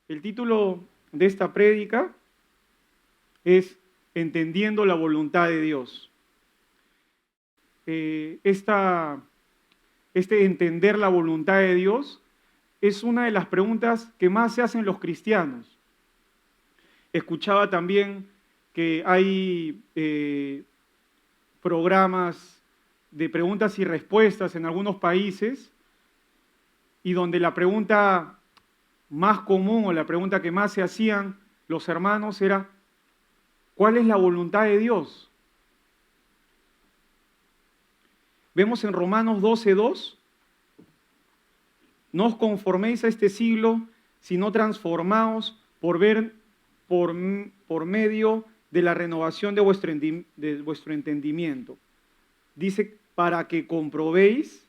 El título de esta prédica es Entendiendo la voluntad de Dios. Este entender la voluntad de Dios es una de las preguntas que más se hacen los cristianos. Escuchaba también que hay programas de preguntas y respuestas en algunos países y donde la pregunta más común o la pregunta que más se hacían los hermanos era ¿cuál es la voluntad de Dios? Vemos en Romanos 12:2, no os conforméis a este siglo, sino transformaos por medio de la renovación de vuestro entendimiento. Dice, para que comprobéis,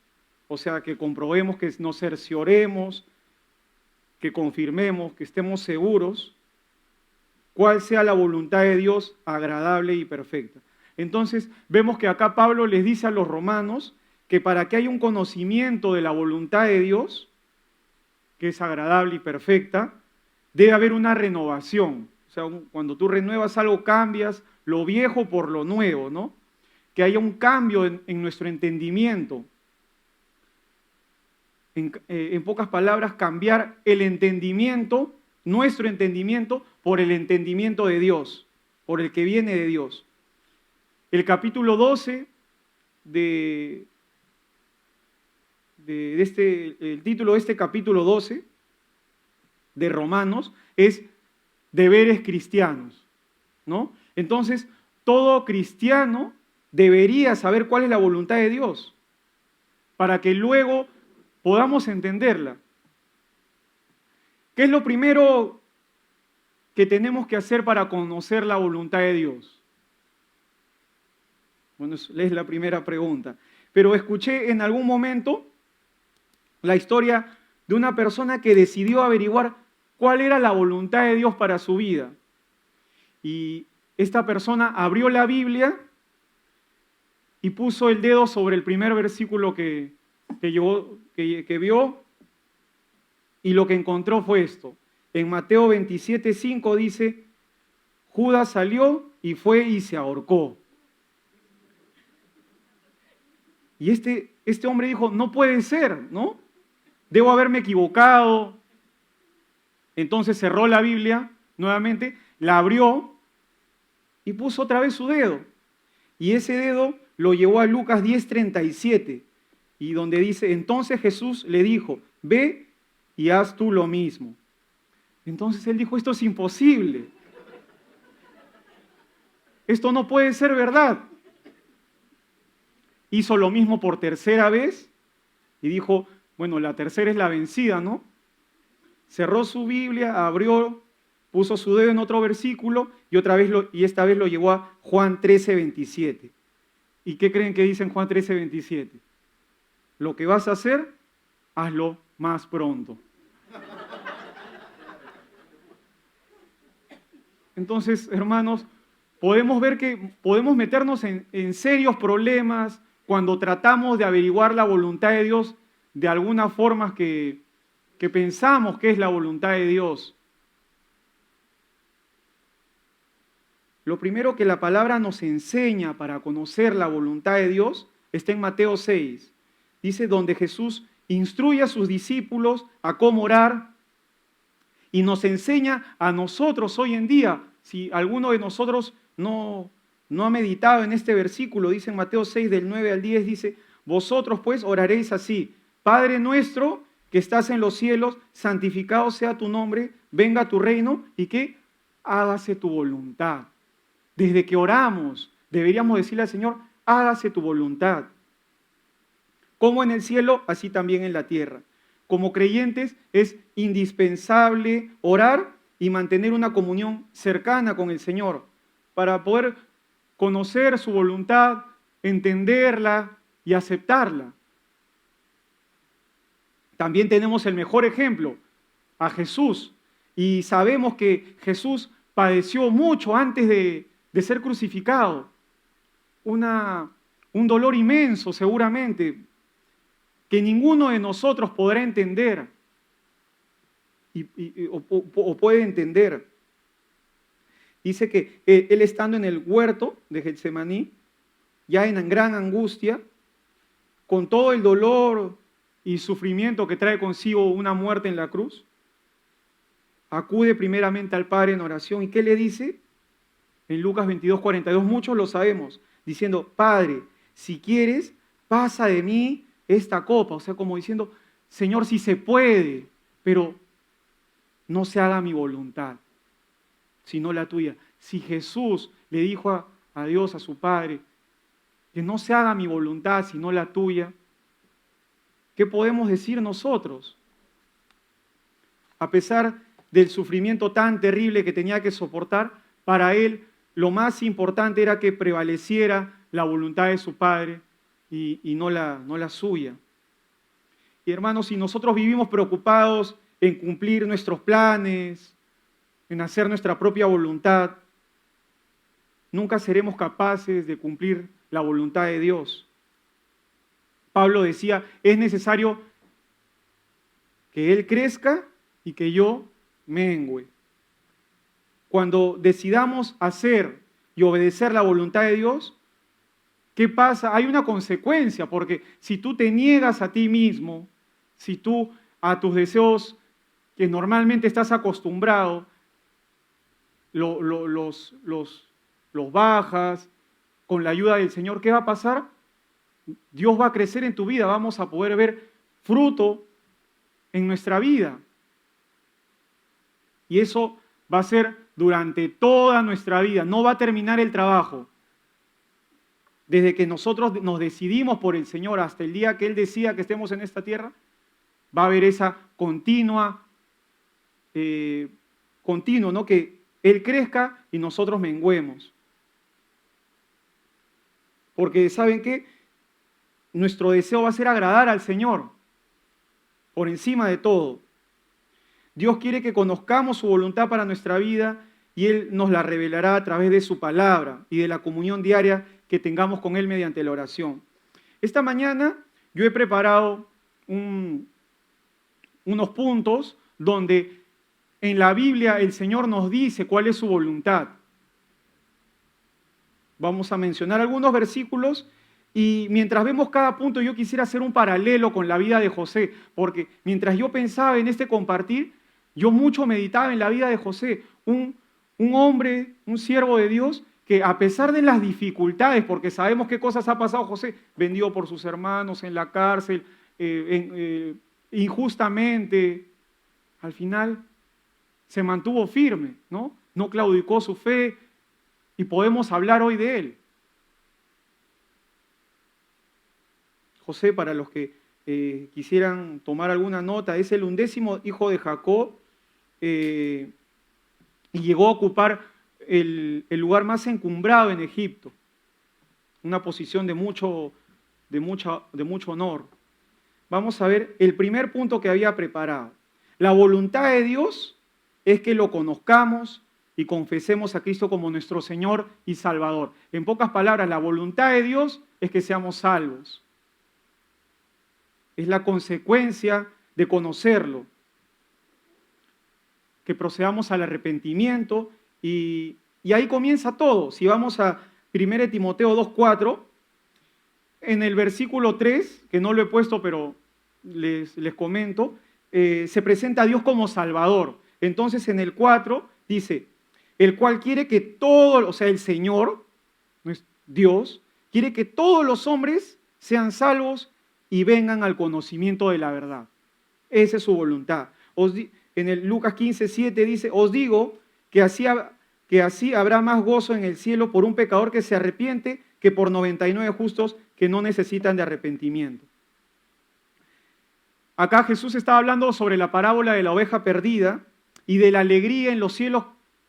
o sea, que comprobemos, que nos cercioremos, que confirmemos, que estemos seguros, cuál sea la voluntad de Dios agradable y perfecta. Entonces, vemos que acá Pablo les dice a los romanos que para que haya un conocimiento de la voluntad de Dios, que es agradable y perfecta, debe haber una renovación. O sea, cuando tú renuevas algo, cambias lo viejo por lo nuevo, ¿no? Que haya un cambio en nuestro entendimiento. En pocas palabras, cambiar el entendimiento, nuestro entendimiento, por el entendimiento de Dios, por el que viene de Dios. El capítulo 12 el título de este capítulo 12 de Romanos es deberes cristianos, ¿no? Entonces, todo cristiano debería saber cuál es la voluntad de Dios, para que luego podamos entenderla. ¿Qué es lo primero que tenemos que hacer para conocer la voluntad de Dios? Bueno, es la primera pregunta. Pero escuché en algún momento la historia de una persona que decidió averiguar cuál era la voluntad de Dios para su vida. Y esta persona abrió la Biblia y puso el dedo sobre el primer versículo que vio, y lo que encontró fue esto. En Mateo 27:5 dice, Judas salió y fue y se ahorcó. Y este hombre dijo, no puede ser, ¿no? Debo haberme equivocado. Entonces cerró la Biblia nuevamente, la abrió y puso otra vez su dedo. Y ese dedo lo llevó a Lucas 10:37, y donde dice, entonces Jesús le dijo, ve y haz tú lo mismo. Entonces él dijo, esto es imposible. Esto no puede ser verdad. Hizo lo mismo por tercera vez y dijo, bueno, la tercera es la vencida, ¿no? Cerró su Biblia, abrió, puso su dedo en otro versículo y esta vez lo llevó a Juan 13:27. ¿Y qué creen que dice en Juan 13:27? Lo que vas a hacer, hazlo más pronto. Entonces, hermanos, podemos ver que podemos meternos en serios problemas cuando tratamos de averiguar la voluntad de Dios de alguna forma que pensamos que es la voluntad de Dios. Lo primero que la palabra nos enseña para conocer la voluntad de Dios está en Mateo 6. Dice, donde Jesús instruye a sus discípulos a cómo orar y nos enseña a nosotros hoy en día. Si alguno de nosotros no ha meditado en este versículo, dice en Mateo 6 del 9 al 10, dice, vosotros pues oraréis así, Padre nuestro que estás en los cielos, santificado sea tu nombre, venga tu reino y que hágase tu voluntad. Desde que oramos, deberíamos decirle al Señor, hágase tu voluntad. Como en el cielo, así también en la tierra. Como creyentes es indispensable orar y mantener una comunión cercana con el Señor para poder conocer su voluntad, entenderla y aceptarla. También tenemos el mejor ejemplo, a Jesús. Y sabemos que Jesús padeció mucho antes de ser crucificado. Un dolor inmenso seguramente, que ninguno de nosotros podrá entender. o puede entender. Dice que él estando en el huerto de Getsemaní, ya en gran angustia, con todo el dolor y sufrimiento que trae consigo una muerte en la cruz, acude primeramente al Padre en oración. ¿Y qué le dice? En Lucas 22:42, muchos lo sabemos, diciendo, Padre, si quieres, pasa de mí esta copa. O sea, como diciendo, Señor, si se puede, pero no se haga mi voluntad, sino la tuya. Si Jesús le dijo a Dios, a su Padre, que no se haga mi voluntad, sino la tuya, ¿qué podemos decir nosotros? A pesar del sufrimiento tan terrible que tenía que soportar, para él lo más importante era que prevaleciera la voluntad de su Padre y no la suya. Y hermanos, si nosotros vivimos preocupados en cumplir nuestros planes, en hacer nuestra propia voluntad, nunca seremos capaces de cumplir la voluntad de Dios. Pablo decía, es necesario que Él crezca y que yo mengüe. Cuando decidamos hacer y obedecer la voluntad de Dios, ¿qué pasa? Hay una consecuencia, porque si tú te niegas a ti mismo, si tú a tus deseos que normalmente estás acostumbrado, los bajas con la ayuda del Señor, ¿qué va a pasar? Dios va a crecer en tu vida, vamos a poder ver fruto en nuestra vida. Y eso va a ser durante toda nuestra vida, no va a terminar el trabajo. Desde que nosotros nos decidimos por el Señor hasta el día que Él decida que estemos en esta tierra, va a haber esa continuo, ¿no? Que Él crezca y nosotros menguemos. Porque ¿saben qué? Nuestro deseo va a ser agradar al Señor, por encima de todo. Dios quiere que conozcamos su voluntad para nuestra vida y Él nos la revelará a través de su palabra y de la comunión diaria que tengamos con Él mediante la oración. Esta mañana yo he preparado unos puntos donde en la Biblia el Señor nos dice cuál es su voluntad. Vamos a mencionar algunos versículos y mientras vemos cada punto yo quisiera hacer un paralelo con la vida de José, porque mientras yo pensaba en este compartir, yo mucho meditaba en la vida de José, un hombre, un siervo de Dios, que a pesar de las dificultades, porque sabemos qué cosas ha pasado José, vendido por sus hermanos, en la cárcel, injustamente, al final se mantuvo firme, ¿no? No claudicó su fe y podemos hablar hoy de él. José, para los que quisieran tomar alguna nota, es el 11º hijo de Jacob y llegó a ocupar el lugar más encumbrado en Egipto, una posición de mucho honor. Vamos a ver el primer punto que había preparado. La voluntad de Dios es que lo conozcamos y confesemos a Cristo como nuestro Señor y Salvador. En pocas palabras, la voluntad de Dios es que seamos salvos. Es la consecuencia de conocerlo. Que procedamos al arrepentimiento y ahí comienza todo. Si vamos a 1 Timoteo 2:4, en el versículo 3, que no lo he puesto pero les comento, se presenta a Dios como Salvador. Entonces en el 4 dice, el cual quiere que todo, o sea, el Señor, Dios, quiere que todos los hombres sean salvos y vengan al conocimiento de la verdad. Esa es su voluntad. En el Lucas 15:7 dice, os digo que así habrá más gozo en el cielo por un pecador que se arrepiente que por 99 justos que no necesitan de arrepentimiento. Acá Jesús estaba hablando sobre la parábola de la oveja perdida y de la alegría en los cielos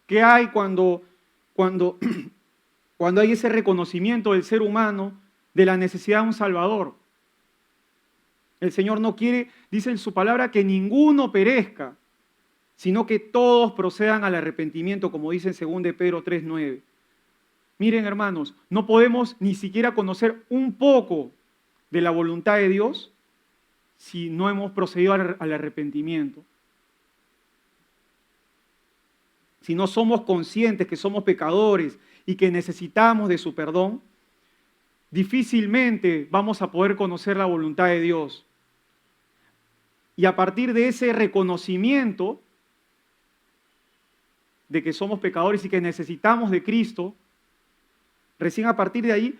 que hay cuando hay ese reconocimiento del ser humano de la necesidad de un Salvador. El Señor no quiere, dice en su palabra, que ninguno perezca, sino que todos procedan al arrepentimiento, como dice en 2 Pedro 3:9. Miren, hermanos, no podemos ni siquiera conocer un poco de la voluntad de Dios si no hemos procedido al arrepentimiento. si no somos conscientes que somos pecadores y que necesitamos de su perdón, difícilmente vamos a poder conocer la voluntad de Dios. Y a partir de ese reconocimiento de que somos pecadores y que necesitamos de Cristo, recién a partir de ahí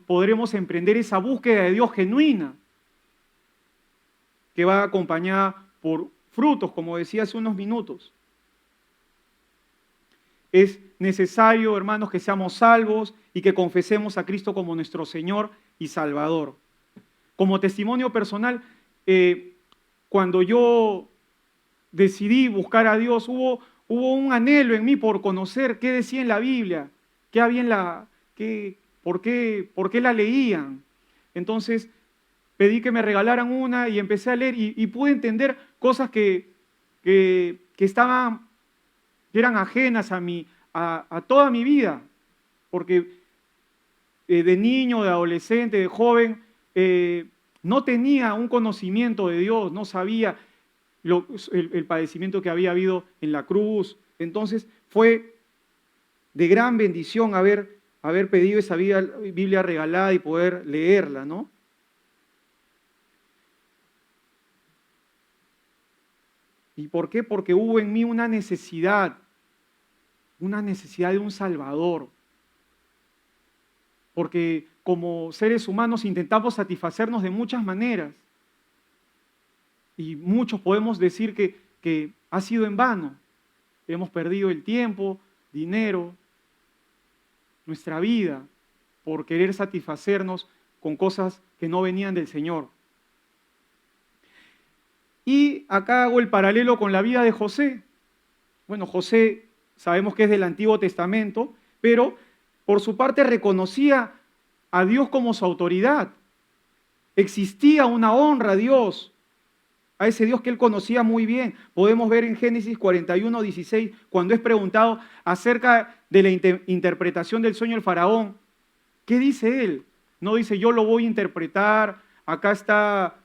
podremos emprender esa búsqueda de Dios genuina, que va acompañada por frutos, como decía hace unos minutos. Es necesario, hermanos, que seamos salvos y que confesemos a Cristo como nuestro Señor y Salvador. Como testimonio personal, cuando yo decidí buscar a Dios, hubo un anhelo en mí por conocer qué decía en la Biblia, qué había en por qué la leían. Entonces pedí que me regalaran una y empecé a leer y pude entender cosas que eran ajenas a toda mi vida, porque de niño, de adolescente, de joven, no tenía un conocimiento de Dios, no sabía el padecimiento que había habido en la cruz. Entonces fue de gran bendición haber pedido esa Biblia regalada y poder leerla, ¿no? ¿Y por qué? Porque hubo en mí una necesidad de un Salvador. Porque como seres humanos intentamos satisfacernos de muchas maneras. Y muchos podemos decir que ha sido en vano. Hemos perdido el tiempo, dinero, nuestra vida, por querer satisfacernos con cosas que no venían del Señor. Y acá hago el paralelo con la vida de José. Bueno, José sabemos que es del Antiguo Testamento, pero por su parte reconocía a Dios como su autoridad. Existía una honra a Dios, a ese Dios que él conocía muy bien. Podemos ver en Génesis 41, 16, cuando es preguntado acerca de la interpretación del sueño del faraón. ¿Qué dice él? No dice, yo lo voy a interpretar, acá está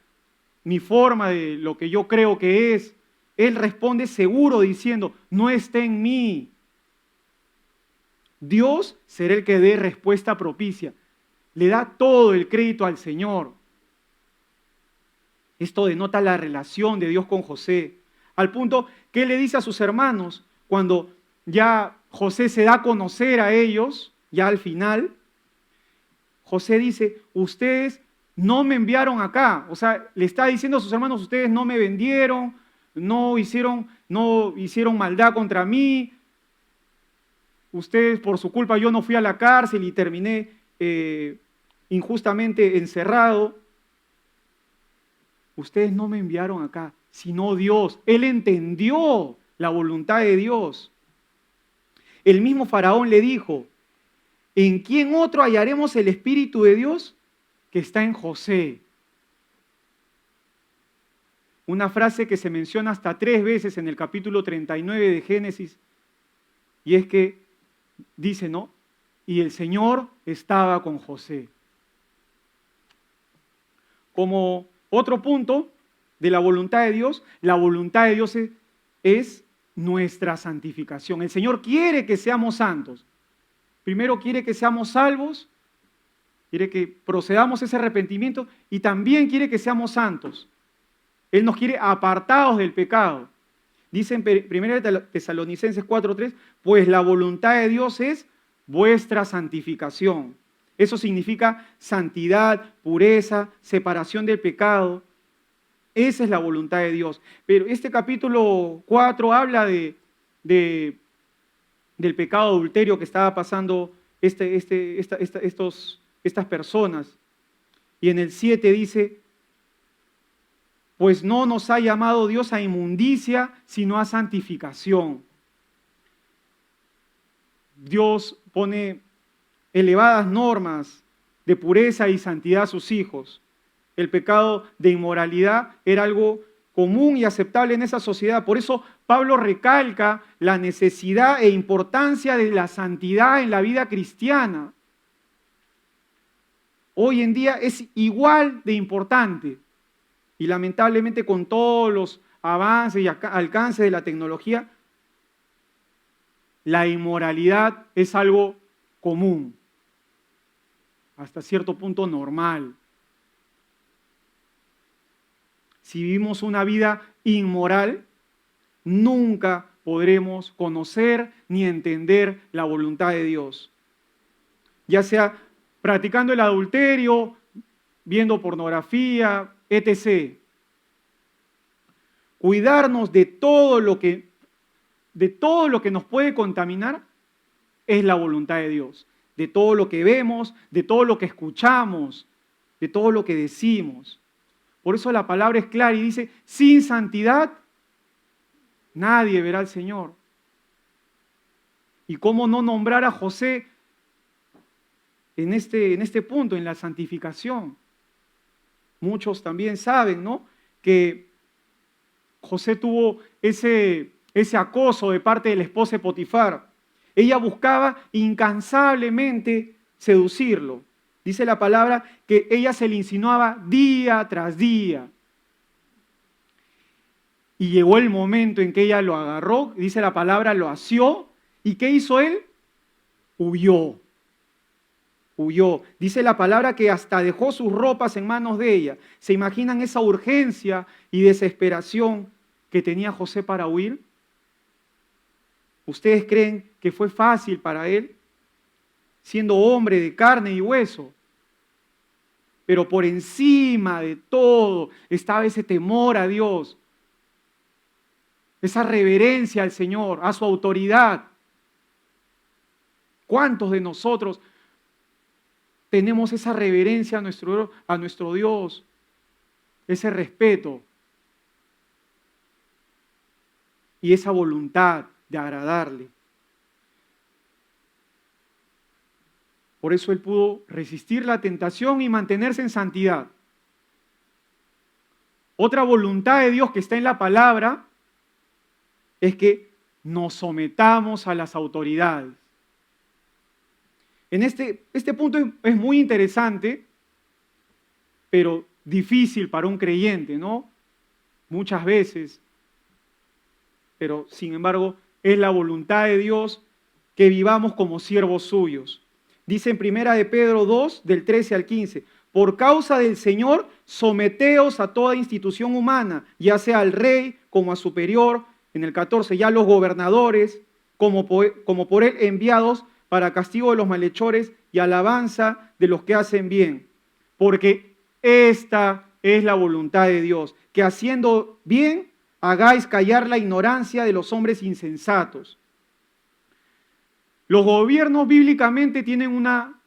mi forma de lo que yo creo que es. Él responde seguro diciendo, no está en mí. Dios será el que dé respuesta propicia. Le da todo el crédito al Señor. Esto denota la relación de Dios con José, al punto que él le dice a sus hermanos, cuando ya José se da a conocer a ellos, ya al final, José dice, ustedes no me enviaron acá. O sea, le está diciendo a sus hermanos, ustedes no me vendieron, no hicieron maldad contra mí, ustedes por su culpa yo no fui a la cárcel y terminé injustamente encerrado. Ustedes no me enviaron acá, sino Dios. Él entendió la voluntad de Dios. El mismo Faraón le dijo, ¿en quién otro hallaremos el Espíritu de Dios? Que está en José. Una frase que se menciona hasta 3 veces en el capítulo 39 de Génesis, y es que dice, ¿no? Y el Señor estaba con José. Como otro punto de la voluntad de Dios, la voluntad de Dios es nuestra santificación. El Señor quiere que seamos santos. Primero quiere que seamos salvos, quiere que procedamos ese arrepentimiento y también quiere que seamos santos. Él nos quiere apartados del pecado. Dice en 1 Tesalonicenses 4:3, pues la voluntad de Dios es vuestra santificación. Eso significa santidad, pureza, separación del pecado. Esa es la voluntad de Dios. Pero este capítulo 4 habla del pecado adulterio que estaba pasando estas personas. Y en el 7 dice, pues no nos ha llamado Dios a inmundicia, sino a santificación. Dios pone elevadas normas de pureza y santidad a sus hijos. El pecado de inmoralidad era algo común y aceptable en esa sociedad. Por eso Pablo recalca la necesidad e importancia de la santidad en la vida cristiana. Hoy en día es igual de importante. Y lamentablemente con todos los avances y alcances de la tecnología, la inmoralidad es algo común, hasta cierto punto normal. Si vivimos una vida inmoral, nunca podremos conocer ni entender la voluntad de Dios. Ya sea practicando el adulterio, viendo pornografía, etc. Cuidarnos de todo lo que nos puede contaminar es la voluntad de Dios. De todo lo que vemos, de todo lo que escuchamos, de todo lo que decimos. Por eso la palabra es clara y dice, sin santidad nadie verá al Señor. ¿Y cómo no nombrar a José en este punto, en la santificación? Muchos también saben, ¿no?, que José tuvo ese acoso de parte de la esposa de Potifar. Ella buscaba incansablemente seducirlo. Dice la palabra que ella se le insinuaba día tras día. Y llegó el momento en que ella lo agarró, dice la palabra, lo asió. ¿Y qué hizo él? Huyó. Huyó. Dice la palabra que hasta dejó sus ropas en manos de ella. ¿Se imaginan esa urgencia y desesperación que tenía José para huir? ¿Ustedes creen que fue fácil para él? Siendo hombre de carne y hueso. Pero por encima de todo estaba ese temor a Dios, esa reverencia al Señor, a su autoridad. ¿Cuántos de nosotros tenemos esa reverencia a nuestro Dios, ese respeto y esa voluntad de agradarle? Por eso él pudo resistir la tentación y mantenerse en santidad. Otra voluntad de Dios que está en la palabra es que nos sometamos a las autoridades. En este punto es muy interesante, pero difícil para un creyente, ¿no? Muchas veces. Pero, sin embargo, es la voluntad de Dios que vivamos como siervos suyos. Dice en 1 de Pedro 2, del 13 al 15, por causa del Señor, someteos a toda institución humana, ya sea al rey como a superior, en el 14, ya los gobernadores, como por él enviados para castigo de los malhechores y alabanza de los que hacen bien. Porque esta es la voluntad de Dios, que haciendo bien hagáis callar la ignorancia de los hombres insensatos. Los gobiernos bíblicamente tienen una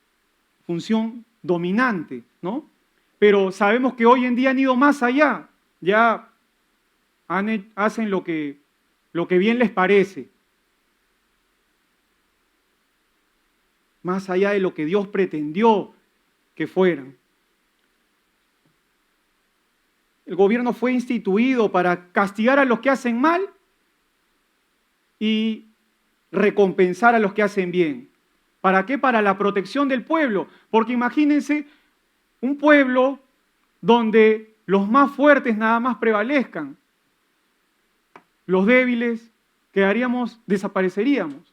función dominante, ¿no? Pero sabemos que hoy en día han ido más allá. Ya hacen lo que bien les parece. Más allá de lo que Dios pretendió que fueran. El gobierno fue instituido para castigar a los que hacen mal y recompensar a los que hacen bien. ¿Para qué? Para la protección del pueblo. Porque imagínense un pueblo donde los más fuertes nada más prevalezcan. Los débiles desapareceríamos.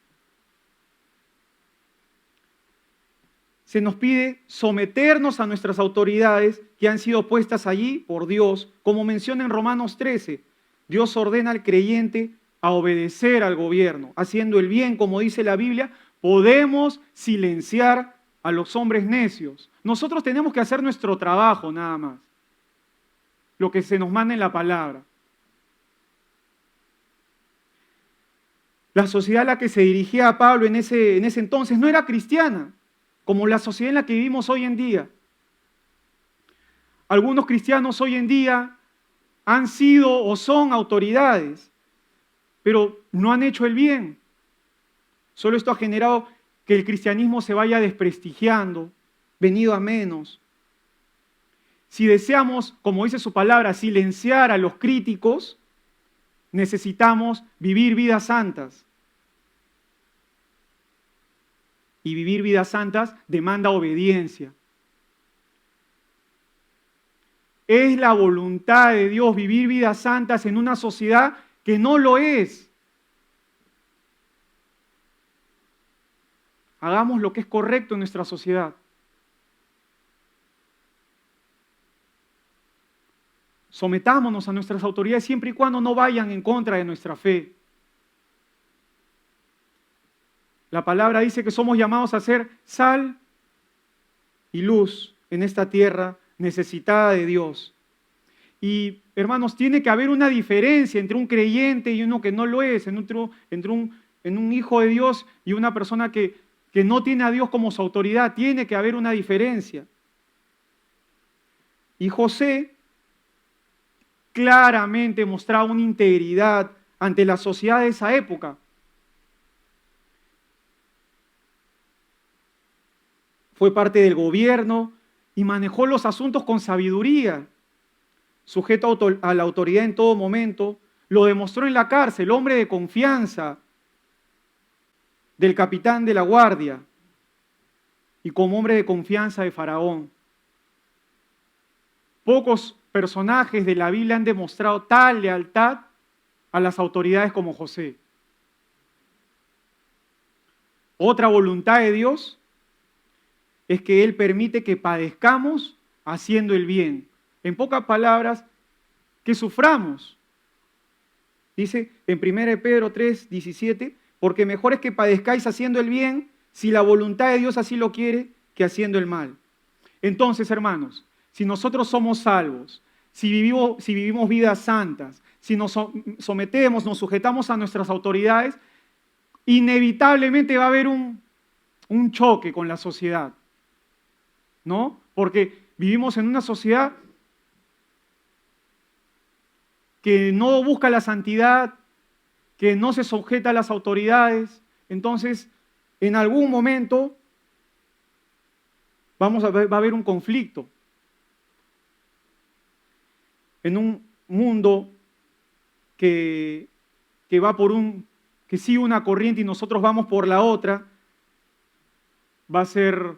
Se nos pide someternos a nuestras autoridades que han sido puestas allí por Dios. Como menciona en Romanos 13, Dios ordena al creyente a obedecer al gobierno, haciendo el bien, como dice la Biblia. Podemos silenciar a los hombres necios. Nosotros tenemos que hacer nuestro trabajo nada más, lo que se nos manda en la palabra. La sociedad a la que se dirigía a Pablo en ese entonces no era cristiana, como la sociedad en la que vivimos hoy en día. Algunos cristianos hoy en día han sido o son autoridades, pero no han hecho el bien. Solo esto ha generado que el cristianismo se vaya desprestigiando, venido a menos. Si deseamos, como dice su palabra, silenciar a los críticos, necesitamos vivir vidas santas. Y vivir vidas santas demanda obediencia. Es la voluntad de Dios vivir vidas santas en una sociedad que no lo es. Hagamos lo que es correcto en nuestra sociedad. Sometámonos a nuestras autoridades siempre y cuando no vayan en contra de nuestra fe. La palabra dice que somos llamados a ser sal y luz en esta tierra necesitada de Dios. Y hermanos, tiene que haber una diferencia entre un creyente y uno que no lo es, entre un hijo de Dios y una persona que no tiene a Dios como su autoridad. Tiene que haber una diferencia. Y José claramente mostraba una integridad ante la sociedad de esa época. Fue parte del gobierno y manejó los asuntos con sabiduría, sujeto a la autoridad en todo momento. Lo demostró en la cárcel, hombre de confianza del capitán de la guardia y como hombre de confianza de Faraón. Pocos personajes de la Biblia han demostrado tal lealtad a las autoridades como José. Otra voluntad de Dios es que Él permite que padezcamos haciendo el bien. En pocas palabras, que suframos. Dice en 1 Pedro 3, 17, porque mejor es que padezcáis haciendo el bien, si la voluntad de Dios así lo quiere, que haciendo el mal. Entonces, hermanos, si nosotros somos salvos, si vivimos vidas santas, si nos sometemos, nos sujetamos a nuestras autoridades, inevitablemente va a haber un choque con la sociedad, ¿no? Porque vivimos en una sociedad que no busca la santidad, que no se sujeta a las autoridades. Entonces, en algún momento va a haber un conflicto. En un mundo que sigue una corriente y nosotros vamos por la otra, va a ser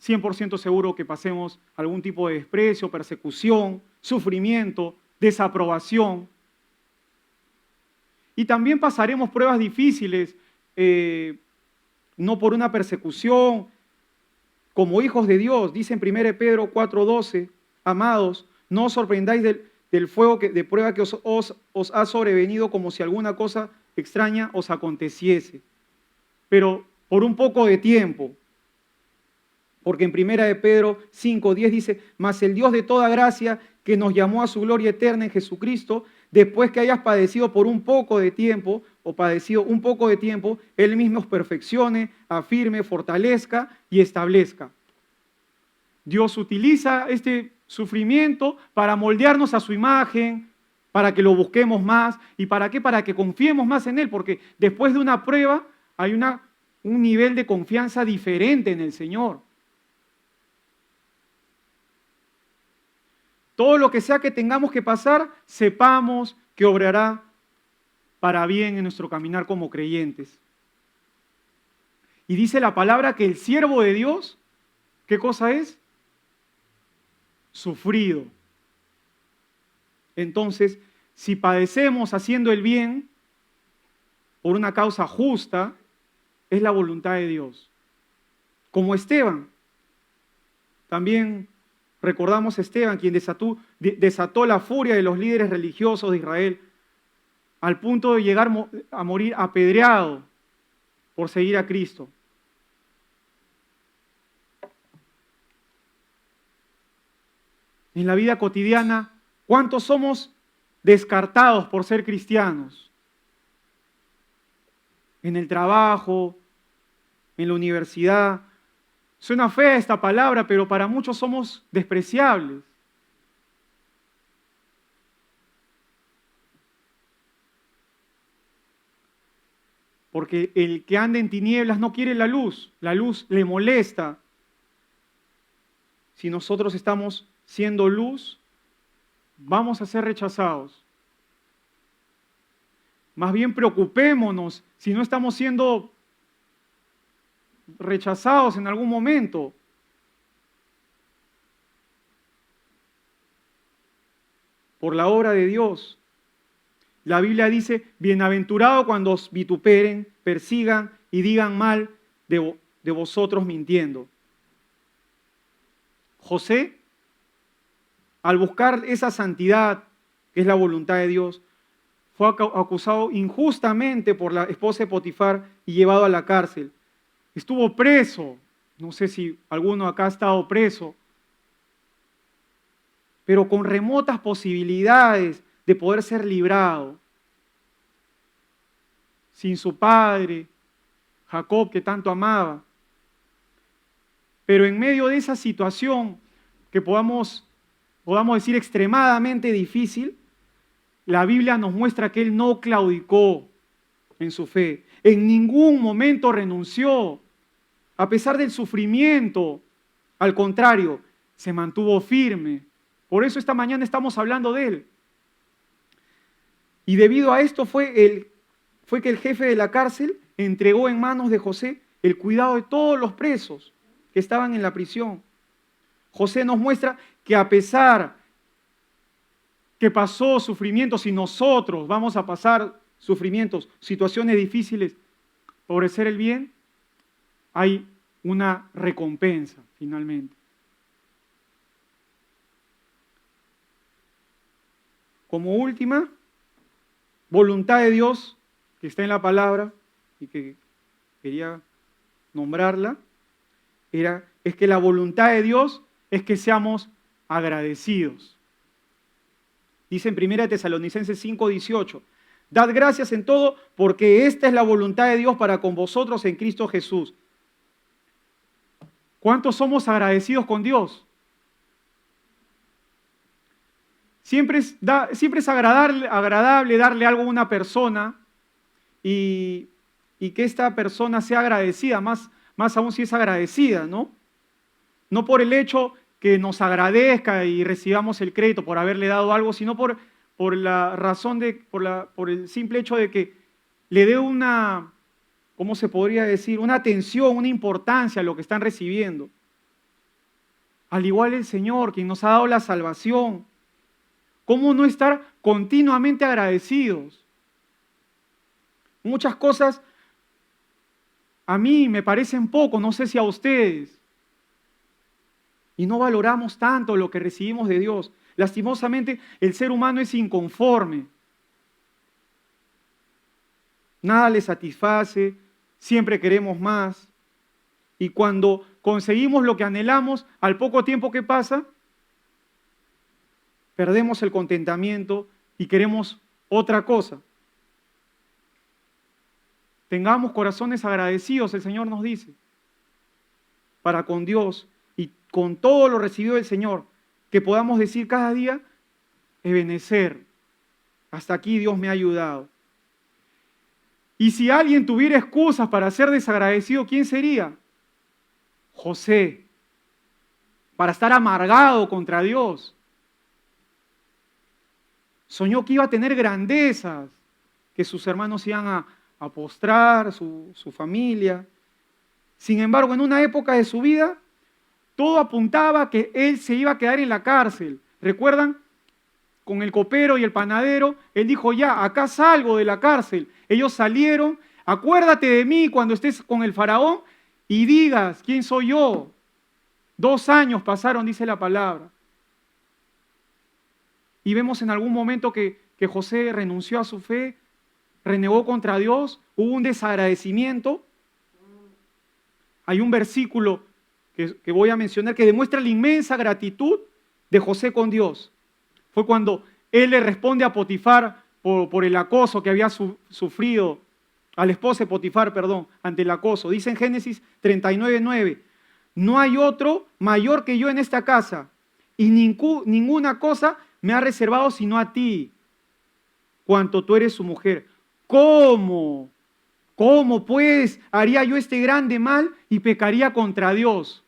100% seguro que pasemos algún tipo de desprecio, persecución, sufrimiento, desaprobación. Y también pasaremos pruebas difíciles, no por una persecución, como hijos de Dios. Dice en 1 Pedro 4:12, amados, no os sorprendáis del fuego de prueba que os ha sobrevenido como si alguna cosa extraña os aconteciese. Pero por un poco de tiempo. Porque en 1 Pedro 5:10 dice, mas el Dios de toda gracia, que nos llamó a su gloria eterna en Jesucristo, después que hayas padecido por un poco de tiempo, o padecido un poco de tiempo, Él mismo os perfeccione, afirme, fortalezca y establezca. Dios utiliza este sufrimiento para moldearnos a su imagen, para que lo busquemos más. ¿Y para qué? Para que confiemos más en Él, porque después de una prueba hay un nivel de confianza diferente en el Señor. Todo lo que sea que tengamos que pasar, sepamos que obrará para bien en nuestro caminar como creyentes. Y dice la palabra que el siervo de Dios, ¿qué cosa es? Sufrido. Entonces, si padecemos haciendo el bien por una causa justa, es la voluntad de Dios. Como Esteban. También recordamos a Esteban, quien desató la furia de los líderes religiosos de Israel, al punto de llegar a morir apedreado por seguir a Cristo. En la vida cotidiana, ¿cuántos somos descartados por ser cristianos? En el trabajo, en la universidad. Suena fea esta palabra, pero para muchos somos despreciables. Porque el que anda en tinieblas no quiere la luz le molesta. Si nosotros estamos siendo luz, vamos a ser rechazados. Más bien preocupémonos si no estamos siendo rechazados en algún momento. Por la obra de Dios. La Biblia dice, bienaventurado cuando os vituperen, persigan y digan mal de vosotros mintiendo. José, al buscar esa santidad, que es la voluntad de Dios, fue acusado injustamente por la esposa de Potifar y llevado a la cárcel. Estuvo preso. No sé si alguno acá ha estado preso, pero con remotas posibilidades de poder ser librado. Sin su padre, Jacob, que tanto amaba. Pero en medio de esa situación que podamos decir extremadamente difícil, la Biblia nos muestra que él no claudicó en su fe. En ningún momento renunció. A pesar del sufrimiento, al contrario, se mantuvo firme. Por eso esta mañana estamos hablando de él. Y debido a esto fue que el jefe de la cárcel entregó en manos de José el cuidado de todos los presos que estaban en la prisión. José nos muestra que a pesar que pasó sufrimientos y nosotros vamos a pasar sufrimientos, situaciones difíciles, por hacer el bien, hay una recompensa finalmente. Como última, voluntad de Dios, que está en la palabra y que quería nombrarla, es que la voluntad de Dios es que seamos agradecidos. Dice en 1 Tesalonicenses 5:18, dad gracias en todo porque esta es la voluntad de Dios para con vosotros en Cristo Jesús. ¿Cuántos somos agradecidos con Dios? Siempre es agradable darle algo a una persona y que esta persona sea agradecida, más aún si es agradecida, ¿no? No por el hecho que nos agradezca y recibamos el crédito por haberle dado algo, sino por la razón por el simple hecho de que le dé una, ¿cómo se podría decir? Una atención, una importancia a lo que están recibiendo. Al igual el Señor, quien nos ha dado la salvación. ¿Cómo no estar continuamente agradecidos? Muchas cosas a mí me parecen poco, no sé si a ustedes. Y no valoramos tanto lo que recibimos de Dios. Lastimosamente, el ser humano es inconforme. Nada le satisface, siempre queremos más. Y cuando conseguimos lo que anhelamos, al poco tiempo que pasa, perdemos el contentamiento y queremos otra cosa. Tengamos corazones agradecidos, el Señor nos dice, para con Dios y con todo lo recibido del Señor, que podamos decir cada día, Ebenezer, hasta aquí Dios me ha ayudado. Y si alguien tuviera excusas para ser desagradecido, ¿quién sería? José, para estar amargado contra Dios. Soñó que iba a tener grandezas, que sus hermanos iban a postrar, su familia. Sin embargo, en una época de su vida, todo apuntaba a que él se iba a quedar en la cárcel. ¿Recuerdan? Con el copero y el panadero, él dijo, ya, acá salgo de la cárcel. Ellos salieron, acuérdate de mí cuando estés con el faraón y digas, ¿quién soy yo? 2 años pasaron, dice la palabra. Y vemos en algún momento que José renunció a su fe, renegó contra Dios, hubo un desagradecimiento. Hay un versículo que voy a mencionar que demuestra la inmensa gratitud de José con Dios. Fue cuando él le responde a Potifar por el acoso que había sufrido, a la esposa de Potifar, ante el acoso. Dice en Génesis 39:9, no hay otro mayor que yo en esta casa y ninguna cosa me ha reservado sino a ti, cuanto tú eres su mujer. ¿Cómo? ¿Cómo pues haría yo este grande mal y pecaría contra Dios?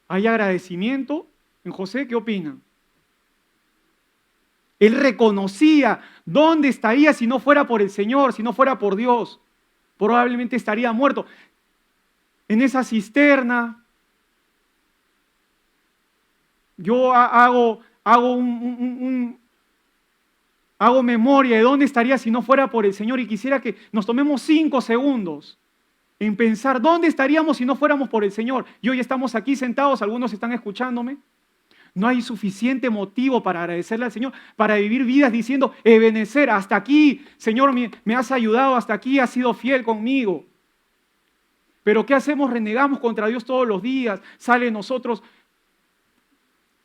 ¿Hay agradecimiento en José? ¿Qué opinan? Él reconocía dónde estaría si no fuera por el Señor, si no fuera por Dios. Probablemente estaría muerto en esa cisterna. Yo hago memoria de dónde estaría si no fuera por el Señor y quisiera que nos tomemos 5 segundos en pensar dónde estaríamos si no fuéramos por el Señor. Y hoy estamos aquí sentados, algunos están escuchándome. No hay suficiente motivo para agradecerle al Señor, para vivir vidas diciendo, Ebenezer, hasta aquí, Señor, me has ayudado, hasta aquí has sido fiel conmigo. Pero ¿qué hacemos? Renegamos contra Dios todos los días, sale de nosotros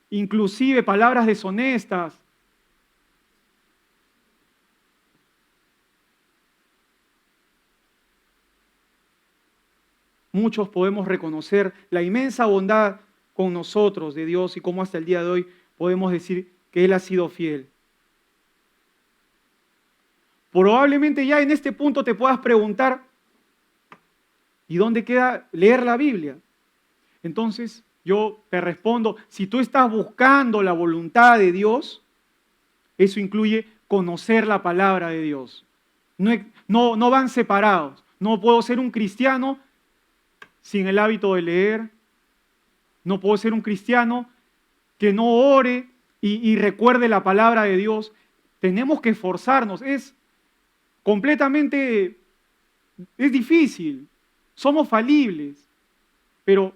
inclusive palabras deshonestas. Muchos podemos reconocer la inmensa bondad con nosotros de Dios y cómo hasta el día de hoy podemos decir que Él ha sido fiel. Probablemente ya en este punto te puedas preguntar, ¿y dónde queda leer la Biblia? Entonces yo te respondo, si tú estás buscando la voluntad de Dios, eso incluye conocer la palabra de Dios. No van separados. No puedo ser un cristiano sin el hábito de leer. No puedo ser un cristiano que no ore y recuerde la palabra de Dios. Tenemos que esforzarnos. Es difícil. Somos falibles. Pero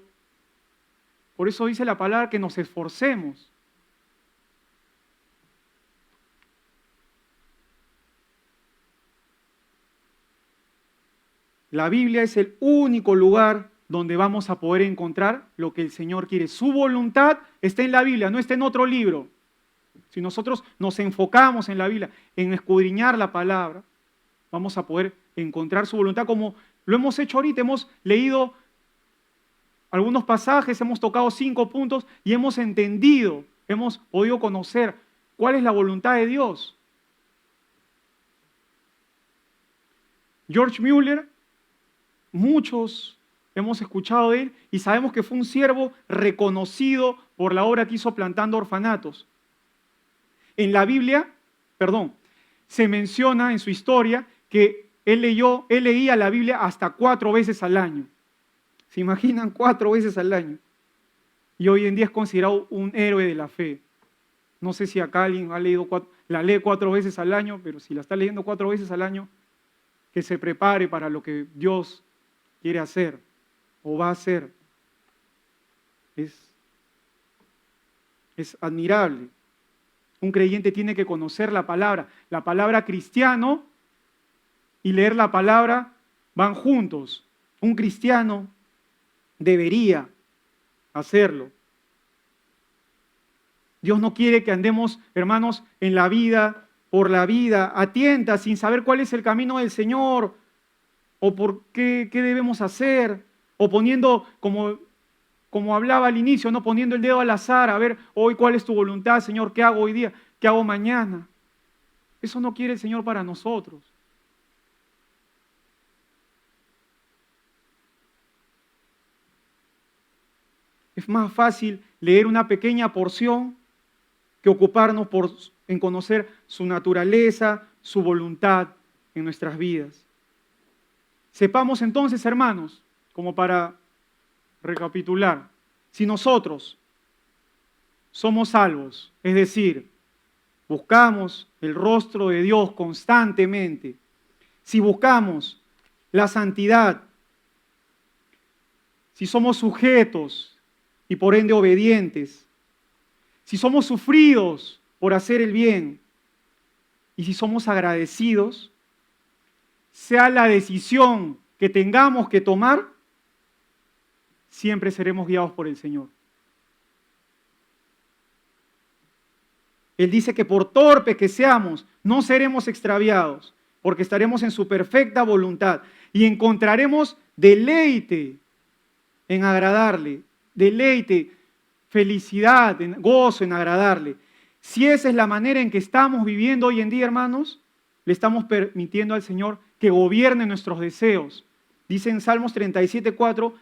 por eso dice la palabra que nos esforcemos. La Biblia es el único lugar donde vamos a poder encontrar lo que el Señor quiere. Su voluntad está en la Biblia, no está en otro libro. Si nosotros nos enfocamos en la Biblia, en escudriñar la palabra, vamos a poder encontrar su voluntad como lo hemos hecho ahorita. Hemos leído algunos pasajes, hemos tocado 5 puntos y hemos entendido, hemos podido conocer cuál es la voluntad de Dios. George Mueller, muchos hemos escuchado de él y sabemos que fue un siervo reconocido por la obra que hizo plantando orfanatos. En la Biblia, se menciona en su historia que él leía la Biblia hasta 4 veces al año. ¿Se imaginan? 4 veces al año. Y hoy en día es considerado un héroe de la fe. No sé si acá alguien la lee 4 veces al año, pero si la está leyendo 4 veces al año, que se prepare para lo que Dios quiere hacer o va a hacer. Es admirable. Un creyente tiene que conocer la palabra cristiano y leer la palabra van juntos. Un cristiano debería hacerlo. Dios no quiere que andemos, hermanos, por la vida, a tientas, sin saber cuál es el camino del Señor, o por qué debemos hacer, o poniendo, como hablaba al inicio, no poniendo el dedo al azar, a ver, hoy cuál es tu voluntad, Señor, ¿qué hago hoy día? ¿Qué hago mañana? Eso no quiere el Señor para nosotros. Es más fácil leer una pequeña porción que ocuparnos en conocer su naturaleza, su voluntad en nuestras vidas. Sepamos entonces, hermanos, como para recapitular, si nosotros somos salvos, es decir, buscamos el rostro de Dios constantemente, si buscamos la santidad, si somos sujetos y por ende obedientes, si somos sufridos por hacer el bien y si somos agradecidos, sea la decisión que tengamos que tomar, siempre seremos guiados por el Señor. Él dice que por torpes que seamos, no seremos extraviados, porque estaremos en su perfecta voluntad y encontraremos deleite en agradarle, deleite, felicidad, gozo en agradarle. Si esa es la manera en que estamos viviendo hoy en día, hermanos, le estamos permitiendo al Señor que gobierne nuestros deseos. Dice en Salmos 37:4,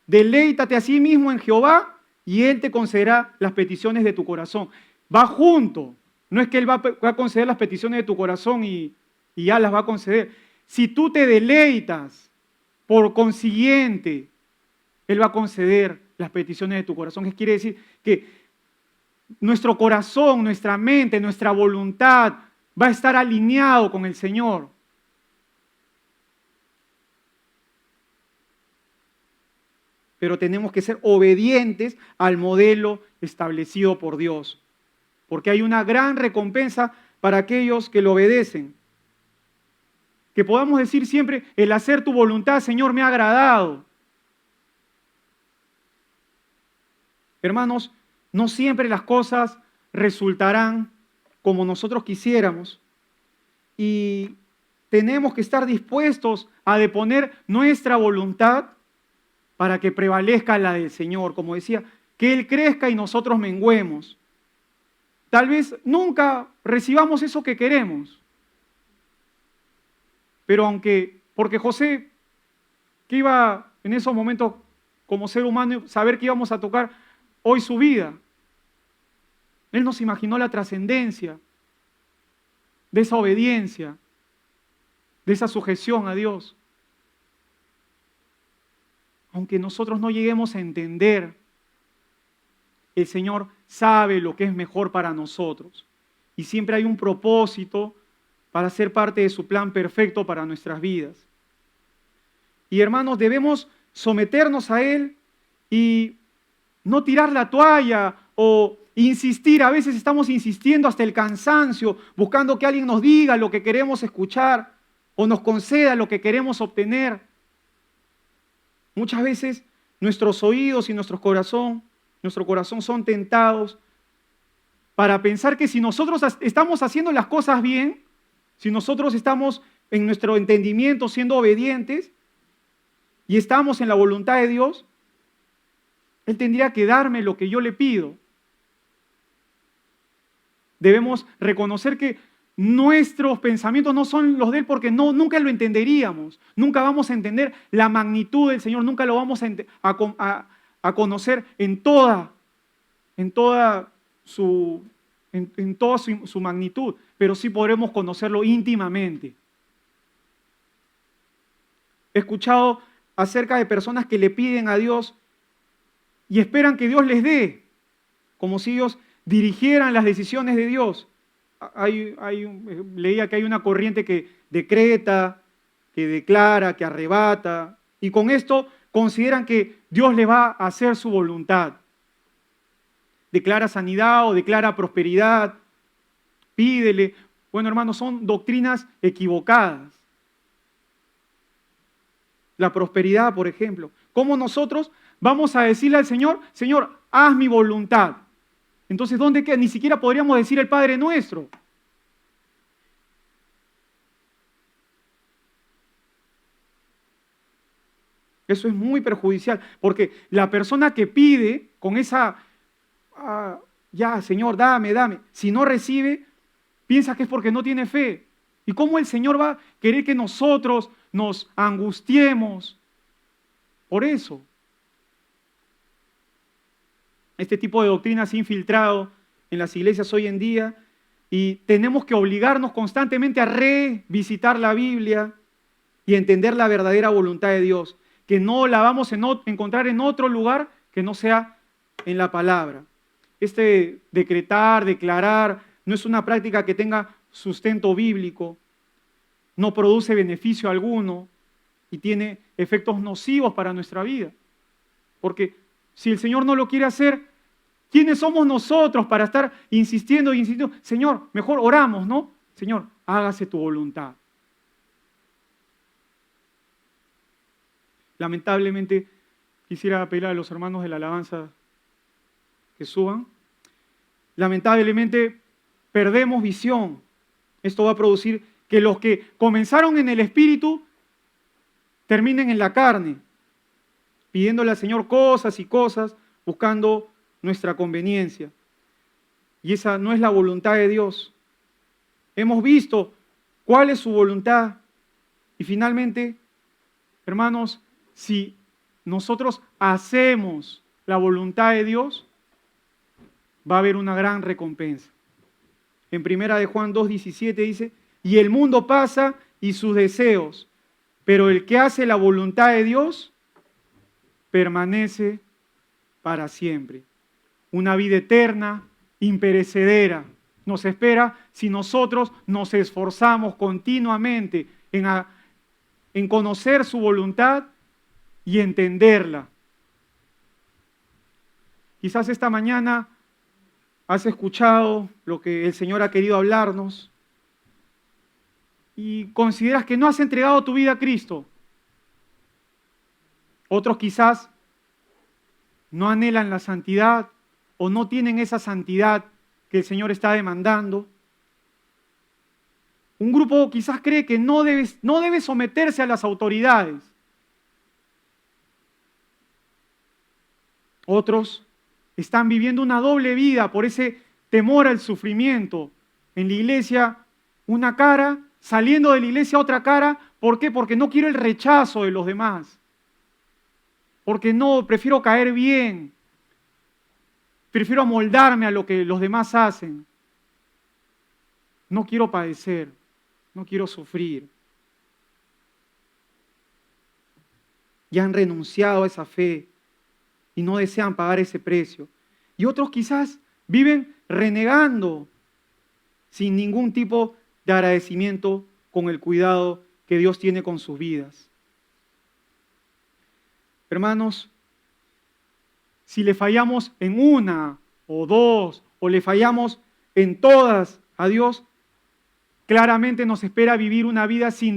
deleítate a sí mismo en Jehová y Él te concederá las peticiones de tu corazón. Va junto. No es que Él va a conceder las peticiones de tu corazón y ya las va a conceder. Si tú te deleitas, por consiguiente, Él va a conceder las peticiones de tu corazón. ¿Qué quiere decir? Que nuestro corazón, nuestra mente, nuestra voluntad va a estar alineado con el Señor. pero tenemos que ser obedientes al modelo establecido por Dios, porque hay una gran recompensa para aquellos que lo obedecen. Que podamos decir siempre, el hacer tu voluntad, Señor, me ha agradado. Hermanos, no siempre las cosas resultarán como nosotros quisiéramos y tenemos que estar dispuestos a deponer nuestra voluntad para que prevalezca la del Señor. Como decía, que Él crezca y nosotros menguemos. Tal vez nunca recibamos eso que queremos. Pero porque José, que iba en esos momentos como ser humano, saber que íbamos a tocar hoy su vida, él nos imaginó la trascendencia de esa obediencia, de esa sujeción a Dios. Aunque nosotros no lleguemos a entender, el Señor sabe lo que es mejor para nosotros. Y siempre hay un propósito para ser parte de su plan perfecto para nuestras vidas. Y hermanos, debemos someternos a Él y no tirar la toalla o insistir. A veces estamos insistiendo hasta el cansancio, buscando que alguien nos diga lo que queremos escuchar o nos conceda lo que queremos obtener. Muchas veces nuestros oídos y nuestro corazón son tentados para pensar que si nosotros estamos haciendo las cosas bien, si nosotros estamos en nuestro entendimiento siendo obedientes y estamos en la voluntad de Dios, Él tendría que darme lo que yo le pido. Debemos reconocer que nuestros pensamientos no son los de Él porque nunca lo entenderíamos. Nunca vamos a entender la magnitud del Señor, nunca lo vamos a conocer en toda su magnitud, pero sí podremos conocerlo íntimamente. He escuchado acerca de personas que le piden a Dios y esperan que Dios les dé, como si ellos dirigieran las decisiones de Dios. Leía que hay una corriente que decreta, que declara, que arrebata, y con esto consideran que Dios le va a hacer su voluntad. Declara sanidad o declara prosperidad, pídele. Bueno, hermanos, son doctrinas equivocadas. La prosperidad, por ejemplo. ¿Cómo nosotros vamos a decirle al Señor, Señor, haz mi voluntad? Entonces, ¿dónde queda? Ni siquiera podríamos decir el Padre Nuestro. Eso es muy perjudicial, porque la persona que pide con esa, ya, Señor, dame, si no recibe, piensa que es porque no tiene fe. ¿Y cómo el Señor va a querer que nosotros nos angustiemos por eso? Este tipo de doctrina se ha infiltrado en las iglesias hoy en día y tenemos que obligarnos constantemente a revisitar la Biblia y entender la verdadera voluntad de Dios, que no la vamos a encontrar en otro lugar que no sea en la palabra. Este decretar, declarar, no es una práctica que tenga sustento bíblico, no produce beneficio alguno y tiene efectos nocivos para nuestra vida. Porque si el Señor no lo quiere hacer, ¿quiénes somos nosotros para estar insistiendo? Señor, mejor oramos, ¿no? Señor, hágase tu voluntad. Lamentablemente, quisiera pedir a los hermanos de la alabanza que suban. Lamentablemente, perdemos visión. Esto va a producir que los que comenzaron en el Espíritu terminen en la carne, pidiéndole al Señor cosas y cosas, buscando nuestra conveniencia. Y esa no es la voluntad de Dios. Hemos visto cuál es su voluntad. Y finalmente, hermanos, si nosotros hacemos la voluntad de Dios, va a haber una gran recompensa. En 1 Juan 2:17 dice, y el mundo pasa y sus deseos, pero el que hace la voluntad de Dios permanece para siempre. Una vida eterna, imperecedera, nos espera si nosotros nos esforzamos continuamente en conocer su voluntad y entenderla. Quizás esta mañana has escuchado lo que el Señor ha querido hablarnos y consideras que no has entregado tu vida a Cristo. Otros quizás no anhelan la santidad o no tienen esa santidad que el Señor está demandando. Un grupo quizás cree que no debe someterse a las autoridades. Otros están viviendo una doble vida por ese temor al sufrimiento. En la iglesia una cara, saliendo de la iglesia otra cara. ¿Por qué? Porque no quiero el rechazo de los demás. Porque no, prefiero caer bien. Prefiero amoldarme a lo que los demás hacen. No quiero padecer, no quiero sufrir. Ya han renunciado a esa fe y no desean pagar ese precio. Y otros quizás viven renegando sin ningún tipo de agradecimiento con el cuidado que Dios tiene con sus vidas. Hermanos, si le fallamos en una o dos, o le fallamos en todas a Dios, claramente nos espera vivir una vida sin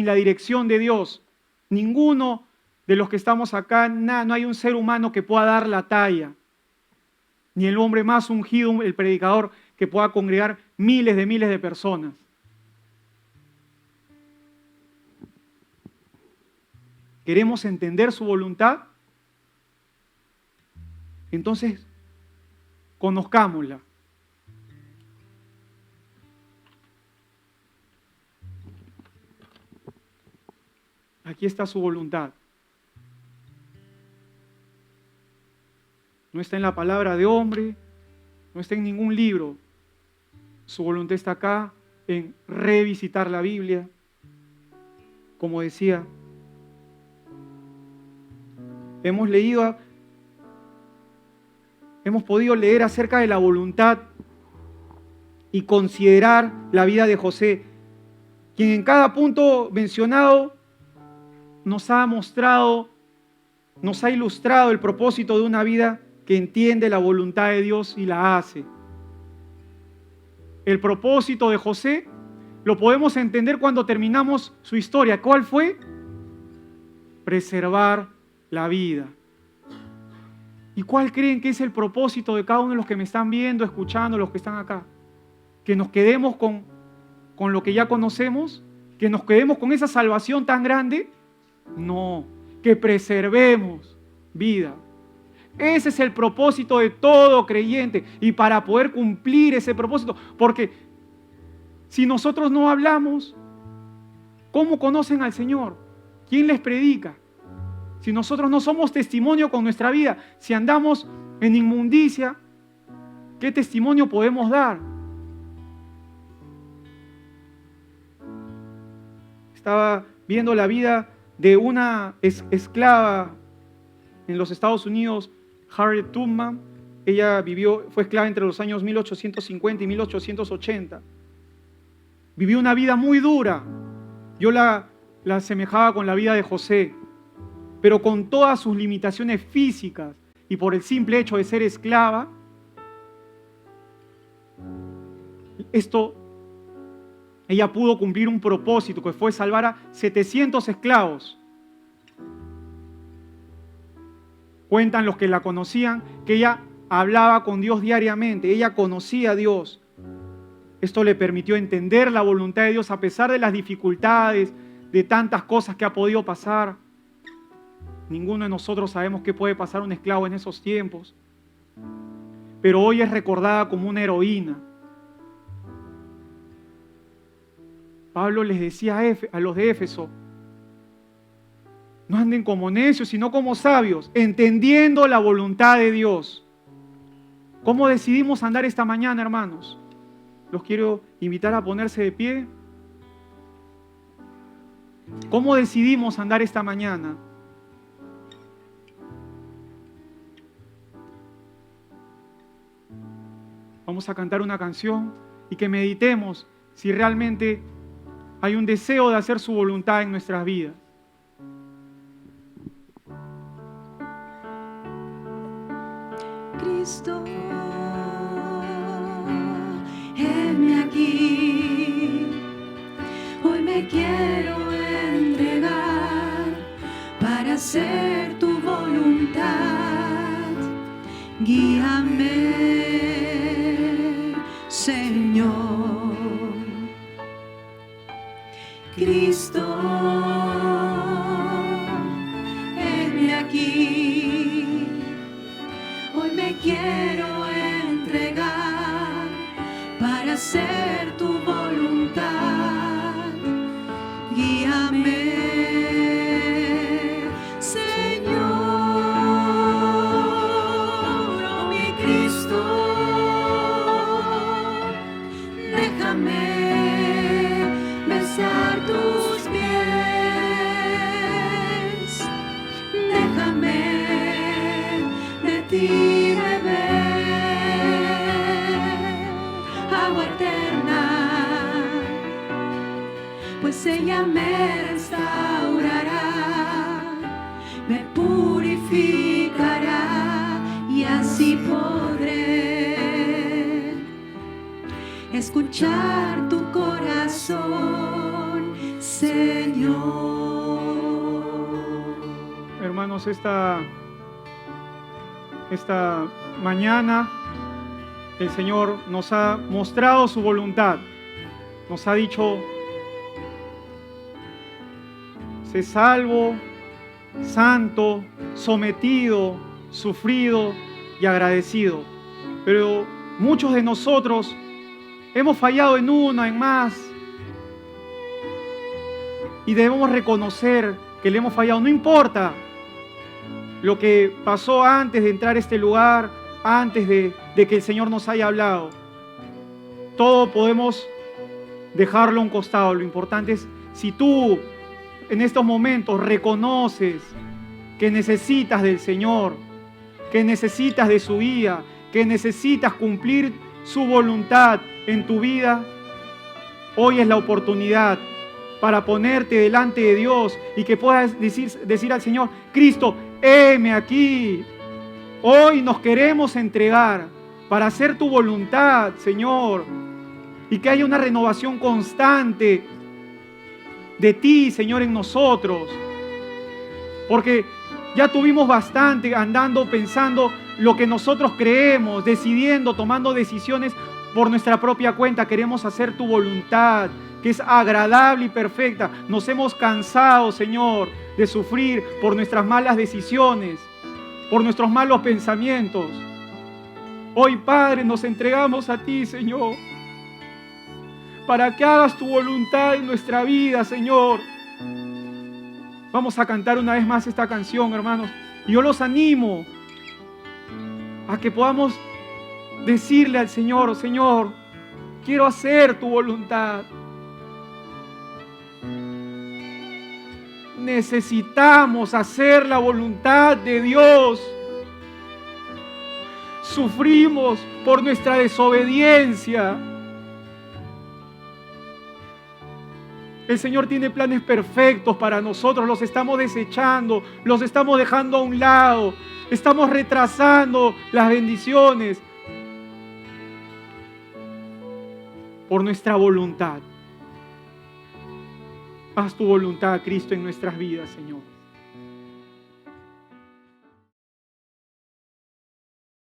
la dirección de Dios. Ninguno de los que estamos acá, no hay un ser humano que pueda dar la talla. Ni el hombre más ungido, el predicador, que pueda congregar miles de personas. ¿Queremos entender su voluntad? Entonces, conozcámosla. Aquí está su voluntad. No está en la palabra de hombre, no está en ningún libro. Su voluntad está acá en revisitar la Biblia. Como decía, hemos podido leer acerca de la voluntad y considerar la vida de José, quien en cada punto mencionado nos ha mostrado, nos ha ilustrado el propósito de una vida que entiende la voluntad de Dios y la hace. El propósito de José lo podemos entender cuando terminamos su historia. ¿Cuál fue? Preservar la vida. ¿Y cuál creen que es el propósito de cada uno de los que me están viendo, escuchando, los que están acá? Que nos quedemos con lo que ya conocemos, que nos quedemos con esa salvación tan grande. No, que preservemos vida. Ese es el propósito de todo creyente. Y para poder cumplir ese propósito, porque si nosotros no hablamos, ¿cómo conocen al Señor? ¿Quién les predica? Si nosotros no somos testimonio con nuestra vida, si andamos en inmundicia, ¿qué testimonio podemos dar? Estaba viendo la vida de una esclava en los Estados Unidos, Harriet Tubman. Ella fue esclava entre los años 1850 y 1880. Vivió una vida muy dura. Yo la asemejaba con la vida de José, pero con todas sus limitaciones físicas y por el simple hecho de ser esclava, ella pudo cumplir un propósito que fue salvar a 700 esclavos. Cuentan los que la conocían que ella hablaba con Dios diariamente, ella conocía a Dios. Esto le permitió entender la voluntad de Dios a pesar de las dificultades, de tantas cosas que ha podido pasar. Ninguno de nosotros sabemos qué puede pasar un esclavo en esos tiempos. Pero hoy es recordada como una heroína. Pablo les decía a los de Éfeso, no anden como necios, sino como sabios, entendiendo la voluntad de Dios. ¿Cómo decidimos andar esta mañana, hermanos? Los quiero invitar a ponerse de pie. ¿Cómo decidimos andar esta mañana? Vamos a cantar una canción y que meditemos si realmente hay un deseo de hacer su voluntad en nuestras vidas. Cristo, heme aquí. Hoy me quiero entregar para hacer tu voluntad. Guíame, Señor. Cristo, heme aquí. Hoy me quiero entregar para hacer tu voluntad. Guíame, Señor. Oh, mi Cristo, déjame besar tus pies. Déjame de ti beber agua eterna, pues ella me restaurará, me purificará y así podré escuchar tu corazón, Señor. Hermanos, esta mañana el Señor nos ha mostrado su voluntad. Nos ha dicho: sé salvo, santo, sometido, sufrido y agradecido. Pero muchos de nosotros hemos fallado en una, en más. Y debemos reconocer que le hemos fallado. No importa lo que pasó antes de entrar a este lugar, antes de que el Señor nos haya hablado. Todo podemos dejarlo a un costado. Lo importante es, si tú en estos momentos reconoces que necesitas del Señor, que necesitas de su guía, que necesitas cumplir su voluntad en tu vida, hoy es la oportunidad para ponerte delante de Dios y que puedas decir al Señor: Cristo, heme aquí. Hoy nos queremos entregar para hacer tu voluntad, Señor, y que haya una renovación constante de ti, Señor, en nosotros, porque ya tuvimos bastante andando pensando lo que nosotros creemos, decidiendo, tomando decisiones por nuestra propia cuenta. Queremos hacer tu voluntad, que es agradable y perfecta. Nos hemos cansado, Señor, de sufrir por nuestras malas decisiones, por nuestros malos pensamientos. Hoy, Padre, nos entregamos a ti, Señor, para que hagas tu voluntad en nuestra vida, Señor. Vamos a cantar una vez más esta canción, hermanos. Y yo los animo a que podamos decirle al Señor: Señor, quiero hacer tu voluntad. Necesitamos hacer la voluntad de Dios. Sufrimos por nuestra desobediencia. El Señor tiene planes perfectos para nosotros, los estamos desechando, los estamos dejando a un lado, estamos retrasando las bendiciones por nuestra voluntad. Haz tu voluntad, Cristo, en nuestras vidas, Señor.